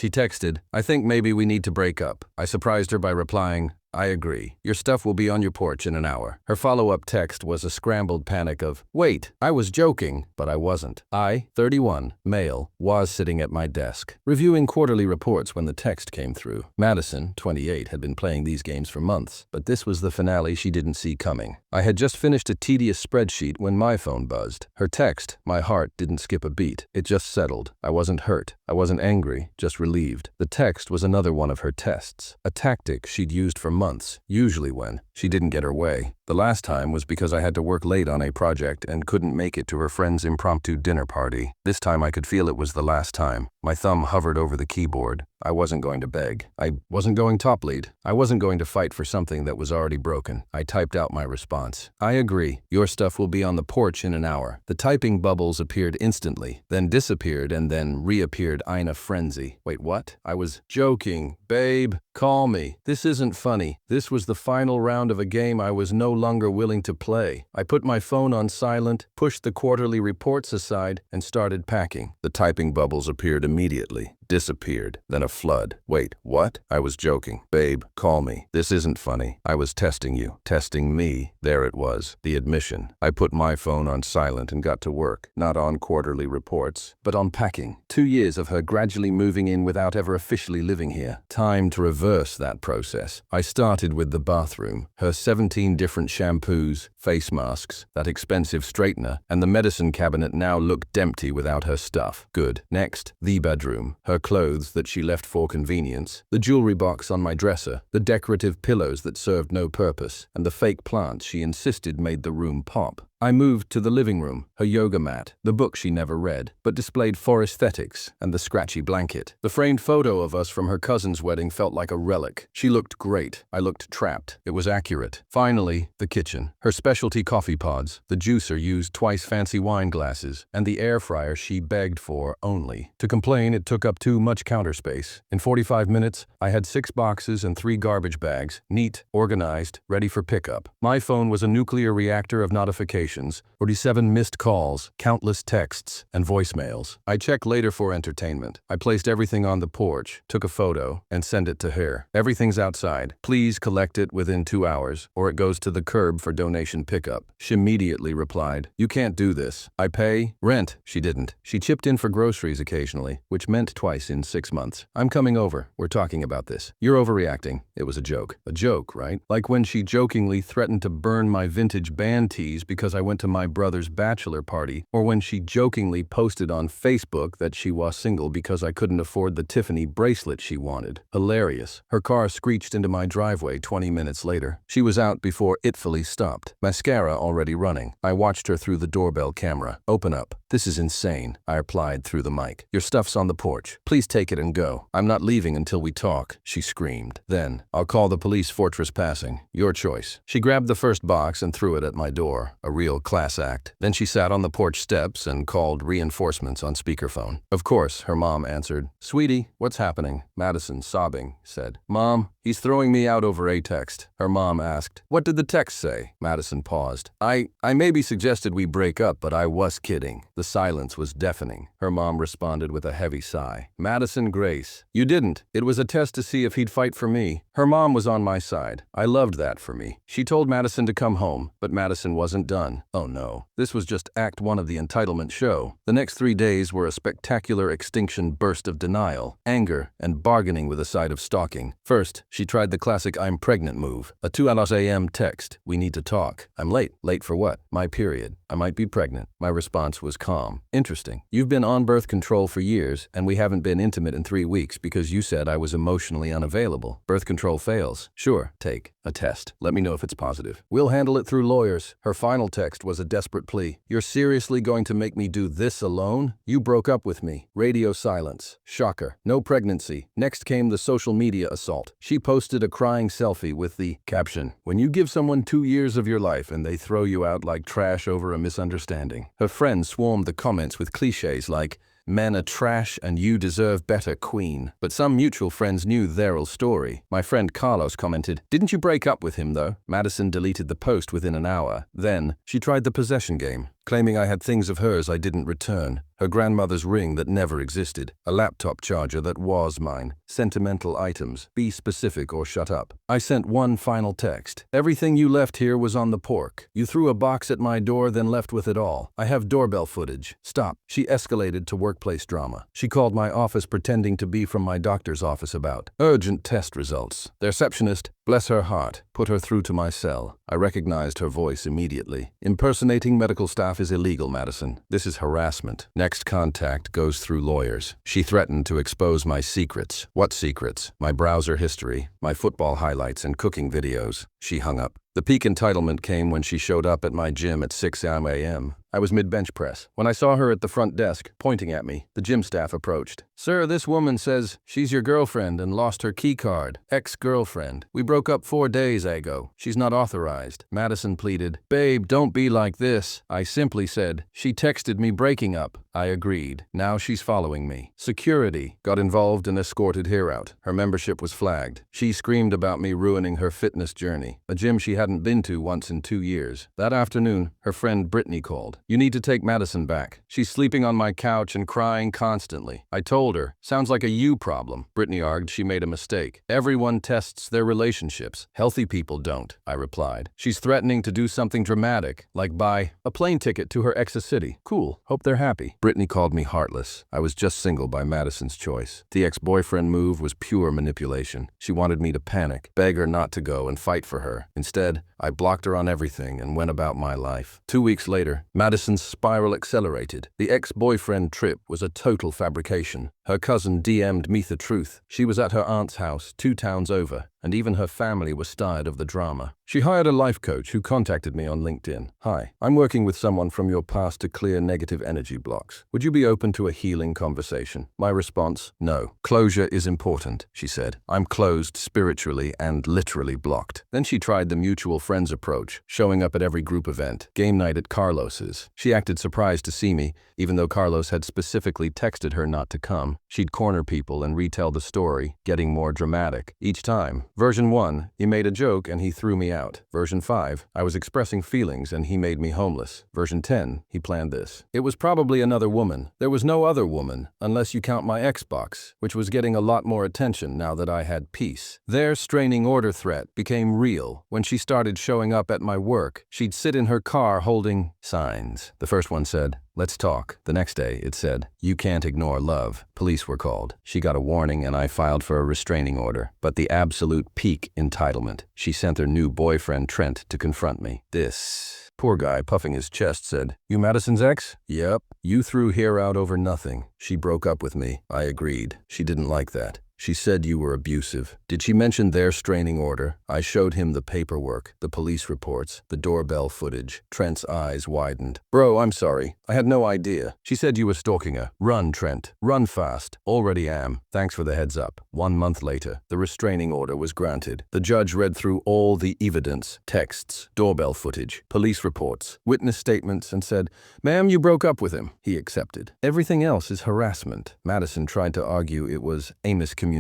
She texted, "I think maybe we need to break up." I surprised her by replying, "I agree. Your stuff will be on your porch in an hour." Her follow-up text was a scrambled panic of, "Wait, I was joking," but I wasn't. I, 31, male, was sitting at my desk, reviewing quarterly reports when the text came through. Madison, 28, had been playing these games for months, but this was the finale she didn't see coming. I had just finished a tedious spreadsheet when my phone buzzed. Her text, my heart didn't skip a beat. It just settled. I wasn't hurt. I wasn't angry, just relieved. The text was another one of her tests, a tactic she'd used for months, usually when she didn't get her way. The last time was because I had to work late on a project and couldn't make it to her friend's impromptu dinner party. This time I could feel it was the last time. My thumb hovered over the keyboard. I wasn't going to beg. I wasn't going top lead. I wasn't going to fight for something that was already broken. I typed out my response. "I agree. Your stuff will be on the porch in an hour." The typing bubbles appeared instantly, then disappeared and then reappeared in a frenzy. Wait, what? I was joking. Babe, call me. This isn't funny. This was the final round of a game I was no longer willing to play. I put my phone on silent, pushed the quarterly reports aside, and started packing. The typing bubbles appeared immediately, disappeared, then a flood. Wait, what? I was joking. Babe, call me. This isn't funny. I was testing you. Testing me. There it was, the admission. I put my phone on silent and got to work, not on quarterly reports, but on packing. 2 years of her gradually moving in without ever officially living here. Time to reverse that process. I started with the bathroom, her 17 different shampoos, face masks, that expensive straightener, and the medicine cabinet now looked empty without her stuff. Good. Next, the bedroom, her clothes that she left for convenience, the jewelry box on my dresser, the decorative pillows that served no purpose, and the fake plants she insisted made the room pop. I moved to the living room, her yoga mat, the book she never read, but displayed for aesthetics, and the scratchy blanket. The framed photo of us from her cousin's wedding felt like a relic. She looked great. I looked trapped. It was accurate. Finally, the kitchen. Her specialty coffee pods, the juicer used twice fancy wine glasses, and the air fryer she begged for only. To complain, it took up too much counter space. In 45 minutes, I had 6 boxes and 3 garbage bags, neat, organized, ready for pickup. My phone was a nuclear reactor of notifications. 47 missed calls, countless texts, and voicemails. I checked later for entertainment. I placed everything on the porch, took a photo, and sent it to her. "Everything's outside. Please collect it within 2 hours, or it goes to the curb for donation pickup." She immediately replied, "You can't do this. I pay rent." She didn't. She chipped in for groceries occasionally, which meant twice in 6 months. "I'm coming over. We're talking about this. You're overreacting." It was a joke. A joke, right? Like when she jokingly threatened to burn my vintage band tees because I went to my brother's bachelor party, or when she jokingly posted on Facebook that she was single because I couldn't afford the Tiffany bracelet she wanted. Hilarious. Her car screeched into my driveway 20 minutes later. She was out before it fully stopped. Mascara already running. I watched her through the doorbell camera. "Open up." "This is insane," I replied through the mic. "Your stuff's on the porch. Please take it and go. I'm not leaving until we talk," she screamed. Then, "I'll call the police for trespassing. Your choice." She grabbed the first box and threw it at my door. A real class act. Then she sat on the porch steps and called reinforcements on speakerphone. Of course, her mom answered. "Sweetie, what's happening?" Madison, sobbing, said, "Mom, he's throwing me out over a text." Her mom asked, "What did the text say?" Madison paused. I maybe suggested we break up, but I was kidding." The silence was deafening. Her mom responded with a heavy sigh. "Madison Grace, you didn't. It was a test to see if he'd fight for me." Her mom was on my side. I loved that for me. She told Madison to come home, but Madison wasn't done. Oh no. This was just Act 1 of the entitlement show. The next 3 days were a spectacular extinction burst of denial, anger, and bargaining with a side of stalking. First, she tried the classic "I'm pregnant" move. A 2 a.m. text. "We need to talk." "I'm late." "Late for what?" "My period." "I might be pregnant." My response was calm. "Interesting. You've been on birth control for years, and we haven't been intimate in 3 weeks because you said I was emotionally unavailable. Birth control fails. Sure, take a test. Let me know if it's positive. We'll handle it through lawyers." Her final text was a desperate plea. "You're seriously going to make me do this alone? You broke up with me." Radio silence. Shocker. No pregnancy. Next came the social media assault. She posted a crying selfie with the caption, "When you give someone 2 years of your life and they throw you out like trash over a misunderstanding." Her friends swarmed the comments with cliches like, "Men are trash and you deserve better, queen." But some mutual friends knew their story. My friend Carlos commented, "Didn't you break up with him though?" Madison deleted the post within an hour. Then, she tried the possession game. claiming I had things of hers I didn't return. Her grandmother's ring that never existed, a laptop charger that was mine, sentimental items, be specific or shut up. I sent one final text. Everything you left here was on the porch. You threw a box at my door, then left with it all. I have doorbell footage. Stop. She escalated to workplace drama. She called my office pretending to be from my doctor's office about urgent test results. The receptionist, bless her heart, put her through to my cell. I recognized her voice immediately. Impersonating medical staff is illegal, Madison. This is harassment. Next contact goes through lawyers. She threatened to expose my secrets. What secrets? My browser history, my football highlights and cooking videos. She hung up. The peak entitlement came when she showed up at my gym at 6 a.m. I was mid-bench press. When I saw her at the front desk, pointing at me, the gym staff approached. "Sir, this woman says she's your girlfriend and lost her key card. Ex-girlfriend. We broke up 4 days ago. She's not authorized." Madison pleaded, "Babe, don't be like this." I simply said, "She texted me breaking up." I agreed. Now she's following me. Security got involved and escorted her out. Her membership was flagged. She screamed about me ruining her fitness journey, a gym she hadn't been to once in 2 years. That afternoon, her friend Brittany called. "You need to take Madison back. She's sleeping on my couch and crying constantly." I told her, "Sounds like a you problem." Brittany argued she made a mistake. "Everyone tests their relationships. Healthy people don't," I replied. "She's threatening to do something dramatic, like buy a plane ticket to her ex's city. Cool. Hope they're happy." Brittany called me heartless. I was just single by Madison's choice. The ex-boyfriend move was pure manipulation. She wanted me to panic, beg her not to go, and fight for her. Instead, I blocked her on everything and went about my life. 2 weeks later, Madison's spiral accelerated. The ex-boyfriend trip was a total fabrication. Her cousin DM'd me the truth. She was at her aunt's house 2 towns over, and even her family was tired of the drama. She hired a life coach who contacted me on LinkedIn. "Hi, I'm working with someone from your past to clear negative energy blocks. Would you be open to a healing conversation?" My response, "No. Closure is important," she said. "I'm closed spiritually and literally blocked." Then she tried the mutual friends approach, showing up at every group event. Game night at Carlos's. She acted surprised to see me, even though Carlos had specifically texted her not to come. She'd corner people and retell the story, getting more dramatic. Each time. Version 1, he made a joke and he threw me out. Version 5, I was expressing feelings and he made me homeless. Version 10, he planned this. It was probably another woman. There was no other woman, unless you count my Xbox, which was getting a lot more attention now that I had peace. Their straining order threat became real. When she started showing up at my work, she'd sit in her car holding signs. The first one said, "Let's talk." The next day, it said, "You can't ignore love." Police were called. She got a warning and I filed for a restraining order. But the absolute peak entitlement. She sent her new boyfriend, Trent, to confront me. This poor guy, puffing his chest, said, "You Madison's ex?" "Yep. You threw her out over nothing. She broke up with me." I agreed. She didn't like that. "She said you were abusive." "Did she mention their straining order?" I showed him the paperwork, the police reports, the doorbell footage. Trent's eyes widened. "Bro, I'm sorry. I had no idea. She said you were stalking her." "Run, Trent. Run fast." "Already am. Thanks for the heads up." 1 month later, the restraining order was granted. The judge read through all the evidence, texts, doorbell footage, police reports, witness statements, and said, "Ma'am, you broke up with him." He accepted. Everything else is harassment. Madison tried to argue it was a miscommunication.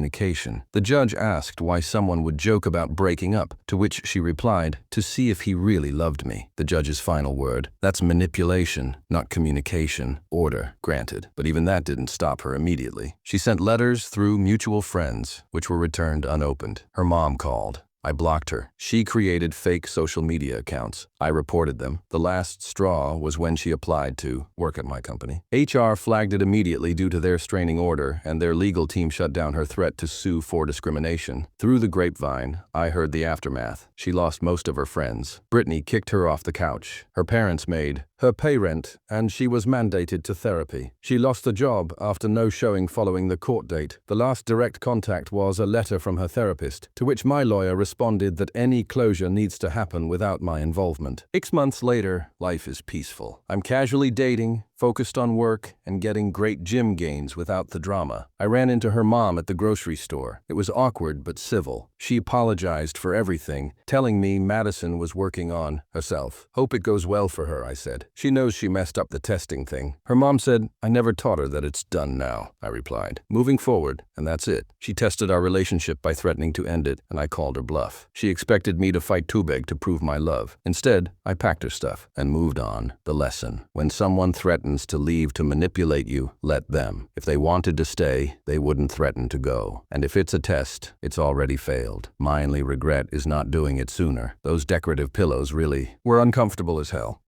The judge asked why someone would joke about breaking up, to which she replied, "To see if he really loved me." The judge's final word, "That's manipulation, not communication." Order granted. But even that didn't stop her immediately. She sent letters through mutual friends, which were returned unopened. Her mom called. I blocked her. She created fake social media accounts. I reported them. The last straw was when she applied to work at my company. HR flagged it immediately due to their straining order, and their legal team shut down her threat to sue for discrimination. Through the grapevine, I heard the aftermath. She lost most of her friends. Brittany kicked her off the couch. Her parents made her pay rent, and she was mandated to therapy. She lost the job after no showing following the court date. The last direct contact was a letter from her therapist, to which my lawyer responded that any closure needs to happen without my involvement. 6 months later, life is peaceful. I'm casually dating, focused on work and getting great gym gains without the drama. I ran into her mom at the grocery store. It was awkward but civil. She apologized for everything, telling me Madison was working on herself. Hope it goes well for her, I said. She knows she messed up the testing thing. Her mom said, I never taught her that it's done now, I replied. Moving forward, and that's it. She tested our relationship by threatening to end it, and I called her bluff. She expected me to fight too big to prove my love. Instead, I packed her stuff and moved on. The lesson: when someone threatens to leave to manipulate you, let them. If they wanted to stay, they wouldn't threaten to go. And if it's a test, it's already failed. My only regret is not doing it sooner. Those decorative pillows really were uncomfortable as hell.